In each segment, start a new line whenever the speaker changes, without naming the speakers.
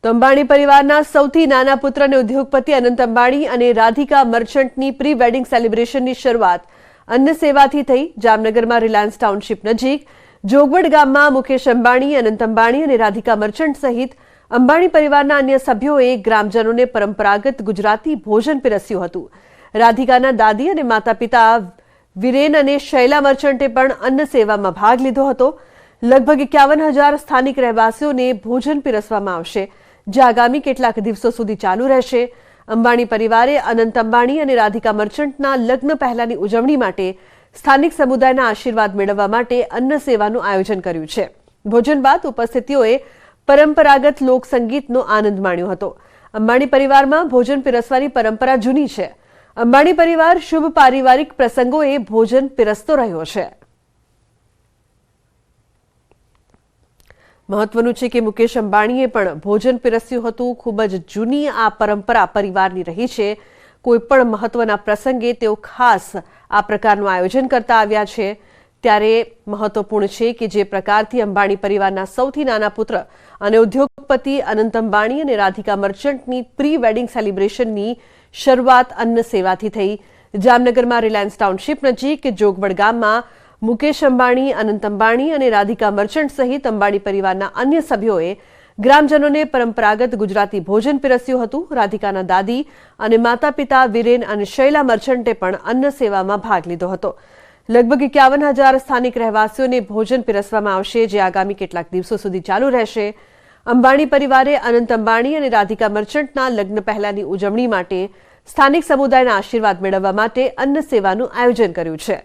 તો અંબાણી પરિવારના સૌથી નાના પુત્ર અને ઉદ્યોગપતિ અનંત અંબાણી અને રાધિકા મર્ચન્ટની પ્રી વેડિંગ સેલિબ્રેશનની શરૂઆત અન્ન સેવાથી થઈ। જામનગરમાં રિલાયન્સ ટાઉનશીપ નજીક જોગવડ ગામમાં મુકેશ અંબાણી, અનંત અંબાણી અને રાધિકા મર્ચન્ટ સહિત અંબાણી પરિવારના અન્ય સભ્યોએ ગ્રામજનોને પરંપરાગત ગુજરાતી ભોજન પીરસ્યું હતું। રાધિકાના દાદી અને માતા-પિતા વિરેન અને શૈલા મર્ચન્ટે પણ અન્ન સેવામાં ભાગ લીધો હતો। લગભગ 51,000 સ્થાનિક રહેવાસીઓને ભોજન પીરસવામાં આવશે, જે આગામી કેટલાક દિવસો સુધી ચાલુ રહેશે। અંબાણી પરિવારે અનંત અંબાણી અને રાધિકા મર્ચન્ટના લગ્ન પહેલાની ઉજવણી માટે સ્થાનિક સમુદાયના આશીર્વાદ મેળવવા માટે અન્ન સેવાનું આયોજન કર્યું છે। ભોજન બાદ ઉપસ્થિતિઓએ પરંપરાગત લોકસંગીતનો આનંદ માણ્યો હતો। અંબાણી પરિવારમાં ભોજન પીરસવાની પરંપરા જૂની છે। અંબાણી પરિવાર શુભ પારિવારિક પ્રસંગોએ ભોજન પીરસતો રહ્યો છે। મહત્વનું છે કે મુકેશ અંબાણીએ પણ ભોજન પીરસ્યું હતું। ખૂબ જ જૂની આ પરંપરા પરિવારની રહી છે। કોઈ પણ મહત્વના પ્રસંગે તેઓ ખાસ આ પ્રકારનું આયોજન કરતા આવ્યા છે। ત્યારે મહત્વપૂર્ણ છે કે જે પ્રકારથી અંબાણી પરિવારના સૌથી નાના પુત્ર અને ઉદ્યોગપતિ અનંત અંબાણી અને રાધિકા મર્ચન્ટની પ્રી વેડિંગ સેલિબ્રેશનની શરૂઆત અન્ન સેવાથી થઈ। જામનગરમાં રિલાયન્સ ટાઉનશીપ નજીક જોગવડ ગામમાં મુકેશ અંબાણી, અનંત અંબાણી અને રાધિકા મર્ચન્ટ સહિત અંબાણી પરિવારના અન્ય સભ્યોએ ગ્રામજનોને પરંપરાગત ગુજરાતી ભોજન પીરસ્યું હતું। રાધિકાના દાદી અને માતા-પિતા વિરેન અને શૈલા મર્ચન્ટે પણ અન્ન સેવામાં ભાગ લીધો હતો। લગભગ 51,000 સ્થાનિક રહેવાસીઓને ભોજન પીરસવામાં આવશે, જે આગામી કેટલાક દિવસો સુધી ચાલુ રહેશે। અંબાણી પરિવારે અનંત અંબાણી અને રાધિકા મર્ચન્ટના લગ્ન પહેલાની ઉજવણી માટે સ્થાનિક સમુદાયના આશીર્વાદ મેળવવા માટે અન્ન સેવાનું આયોજન કર્યું છે।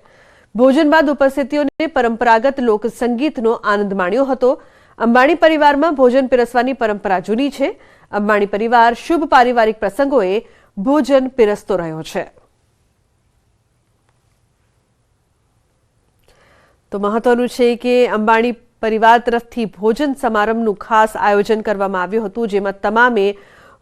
ભોજન બાદ ઉપસ્થિતિઓને પરંપરાગત લોકસંગીતનો આનંદ માણ્યો હતો। અંબાણી પરિવારમાં ભોજન પીરસવાની પરંપરા જૂની છે। અંબાણી પરિવાર શુભ પારિવારિક પ્રસંગોએ ભોજન પીરસતો રહ્યો છે। તો મહત્વનું છે કે અંબાણી પરિવાર તરફથી ભોજન સમારંભનું ખાસ આયોજન કરવામાં આવ્યું હતું, જેમાં તમામે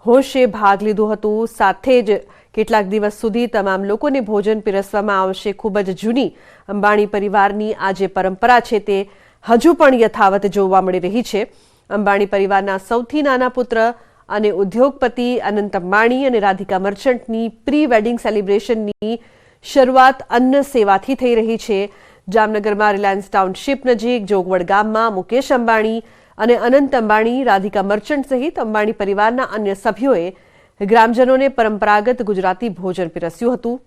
હોંશે ભાગ લીધું હતું। સાથે જ કેટલાક દિવસ સુધી તમામ લોકોને ભોજન પીરસવામાં આવશે। ખૂબ જ જૂની અંબાણી પરિવારની આ જે પરંપરા છે તે હજુ પણ યથાવત જોવા મળી રહી છે। અંબાણી પરિવારના સૌથી નાના પુત્ર અને ઉદ્યોગપતિ અનંત અંબાણી અને રાધિકા મર્ચન્ટની પ્રી વેડિંગ સેલિબ્રેશનની શરૂઆત અન્ન સેવાથી થઈ રહી છે। જામનગરમાં રિલાયન્સ ટાઉનશીપ નજીક જોગવડ ગામમાં મુકેશ અંબાણી અને અનંત અંબાણી, રાધિકા મર્ચન્ટ સહિત અંબાણી પરિવારના અન્ય સભ્યોએ ગ્રામજનોને પરંપરાગત ગુજરાતી ભોજન પીરસ્યું હતું।